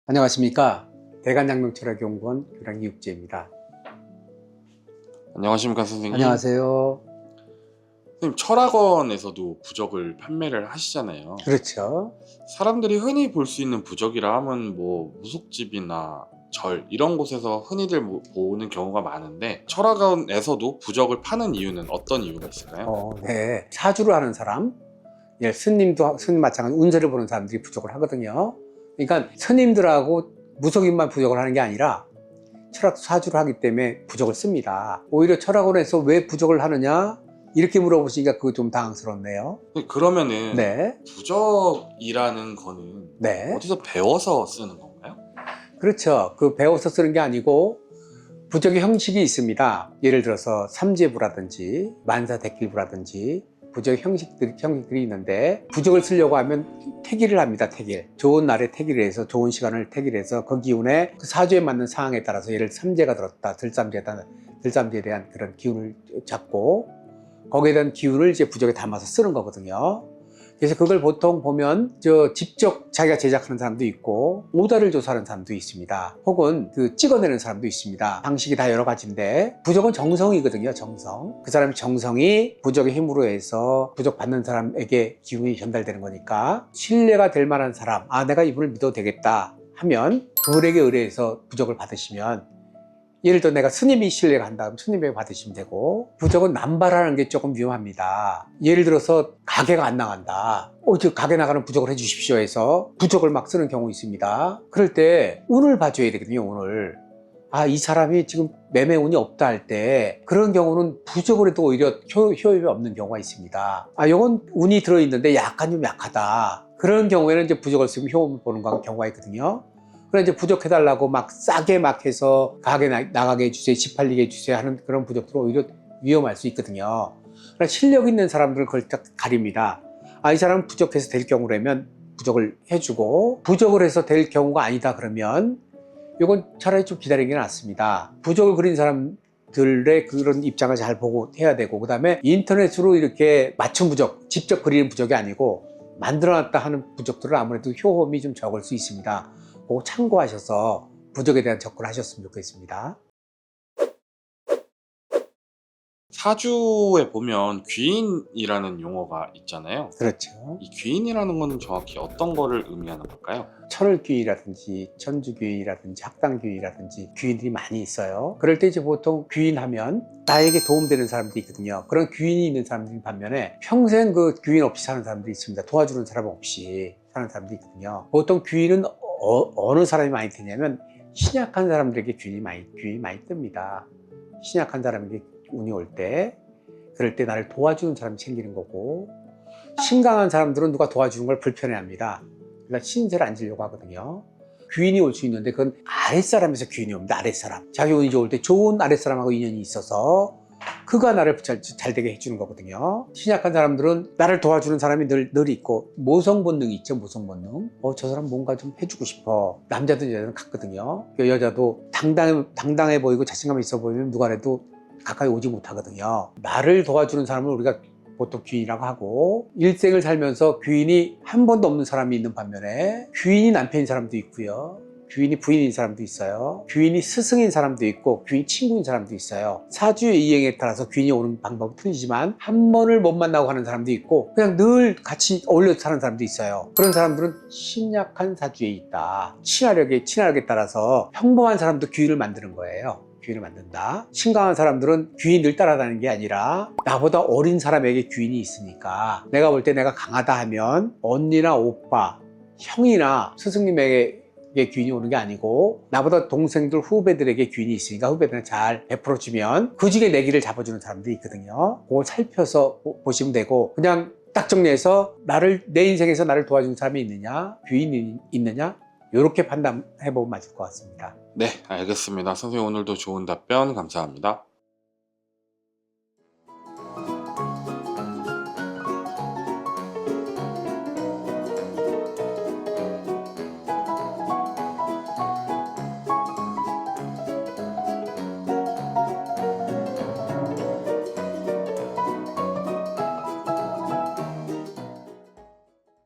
안녕하십니까. 대간양명철학연구원 유랑기 육재입니다. 안녕하십니까 선생님. 안녕하세요. 선생님, 철학원에서도 부적을 판매를 하시잖아요. 그렇죠. 사람들이 흔히 볼 수 있는 부적이라 하면 무속집이나 절 이런 곳에서 흔히들 보는 경우가 많은데, 철학원에서도 부적을 파는 이유는 어떤 이유가 있을까요? 네. 사주를 하는 사람, 스님 마찬가지 운세를 보는 사람들이 부적을 하거든요. 그러니까 스님들하고 무속인만 부적을 하는 게 아니라 철학 사주를 하기 때문에 부적을 씁니다. 오히려 철학원에서 왜 부적을 하느냐 이렇게 물어보시니까 그거 좀 당황스럽네요. 그러면은 네. 부적이라는 거는 네. 어디서 배워서 쓰는 건가요? 그렇죠. 그 배워서 쓰는 게 아니고 부적의 형식이 있습니다. 예를 들어서 삼재부라든지 만사대길부라든지 부적의 형식들이 있는데, 부적을 쓰려고 하면 태기를 합니다. 태길. 좋은 날에 태기를 해서, 좋은 시간을 태기를 해서 그 기운에 그 사주에 맞는 상황에 따라서, 예를 삼재가 들었다, 들삼재에 대한 그런 기운을 잡고 거기에 대한 기운을 이제 부적에 담아서 쓰는 거거든요. 그래서 그걸 보통 보면 직접 자기가 제작하는 사람도 있고, 오다를 조사하는 사람도 있습니다. 혹은 찍어내는 사람도 있습니다. 방식이 다 여러 가지인데, 부적은 정성이거든요. 정성. 그 사람의 정성이 부적의 힘으로 해서 부적 받는 사람에게 기운이 전달되는 거니까, 신뢰가 될 만한 사람, 내가 이분을 믿어도 되겠다 하면 그분에게 의뢰해서 부적을 받으시면, 예를 들어 내가 스님이 신뢰가 한다면 스님에게 받으시면 되고, 부적은 남발하는 게 조금 위험합니다. 예를 들어서 가게가 안 나간다. 가게 나가는 부적을 해주십시오 해서 부적을 막 쓰는 경우 있습니다. 그럴 때 운을 봐줘야 되거든요. 운을. 이 사람이 지금 매매 운이 없다 할 때, 그런 경우는 부적을 해도 오히려 효율이 없는 경우가 있습니다. 이건 운이 들어있는데 약간 좀 약하다. 그런 경우에는 이제 부적을 쓰면 효험을 보는 경우가 있거든요. 그래 이제 부적해달라고 막 싸게 막 해서 가게 나가게 해주세요, 집 팔리게 해주세요 하는 그런 부적들은 오히려 위험할 수 있거든요. 그러니까 실력 있는 사람들을 그걸 딱 가립니다. 이 사람은 부적해서 될 경우라면 부적을 해주고, 부적을 해서 될 경우가 아니다 그러면 이건 차라리 좀 기다리는 게 낫습니다. 부적을 그린 사람들의 그런 입장을 잘 보고 해야 되고, 그 다음에 인터넷으로 이렇게 맞춤 부적, 직접 그리는 부적이 아니고 만들어놨다 하는 부적들은 아무래도 효험이 좀 적을 수 있습니다. 그거 참고하셔서 부적에 대한 접근을 하셨으면 좋겠습니다. 사주에 보면 귀인이라는 용어가 있잖아요. 그렇죠. 이 귀인이라는 거는 정확히 어떤 거를 의미하는 걸까요? 천을귀인이라든지 천주귀인이라든지 학당귀인이라든지 귀인들이 많이 있어요. 그럴 때 이제 보통 귀인하면 나에게 도움되는 사람들이 있거든요. 그런 귀인이 있는 사람들 반면에 평생 그 귀인 없이 사는 사람들이 있습니다. 도와주는 사람 없이 사는 사람들이 있거든요. 보통 귀인은 어느 사람이 많이 되냐면 신약한 사람들에게 귀인이 많이 뜹니다. 신약한 사람에게 운이 올 때, 그럴 때 나를 도와주는 사람이 생기는 거고, 신강한 사람들은 누가 도와주는 걸 불편해합니다. 그러니까 신세를 안 지려고 하거든요. 귀인이 올 수 있는데 그건 아랫사람에서 귀인이 옵니다. 아랫사람. 자기 운이 좋을 때 좋은 아랫사람하고 인연이 있어서 그가 나를 잘 되게 해주는 거거든요. 신약한 사람들은 나를 도와주는 사람이 늘 있고, 모성 본능이 있죠. 모성 본능. 저 사람 뭔가 좀 해주고 싶어. 남자든 여자든 같거든요. 여자도 당당해 보이고 자신감 있어 보이면 누가라도 가까이 오지 못하거든요. 나를 도와주는 사람을 우리가 보통 귀인이라고 하고, 일생을 살면서 귀인이 한 번도 없는 사람이 있는 반면에 귀인이 남편인 사람도 있고요, 귀인이 부인인 사람도 있어요, 귀인이 스승인 사람도 있고 귀인 친구인 사람도 있어요. 사주의 이행에 따라서 귀인이 오는 방법이 틀리지만 한 번을 못 만나고 하는 사람도 있고, 그냥 늘 같이 어울려 사는 사람도 있어요. 그런 사람들은 신약한 사주에 있다. 친화력에 따라서 평범한 사람도 귀인을 만드는 거예요. 귀인을 만든다. 신강한 사람들은 귀인 늘 따라다니는 게 아니라 나보다 어린 사람에게 귀인이 있으니까, 내가 볼 때 내가 강하다 하면 언니나 오빠, 형이나 스승님에게 귀인이 오는 게 아니고, 나보다 동생들, 후배들에게 귀인이 있으니까 후배들한테 잘 베풀어주면 그 중에 내 길을 잡아주는 사람들이 있거든요. 그걸 살펴서 보시면 되고, 그냥 딱 정리해서 내 인생에서 나를 도와주는 사람이 있느냐, 귀인이 있느냐, 이렇게 판단해보면 맞을 것 같습니다. 네, 알겠습니다. 선생님, 오늘도 좋은 답변 감사합니다.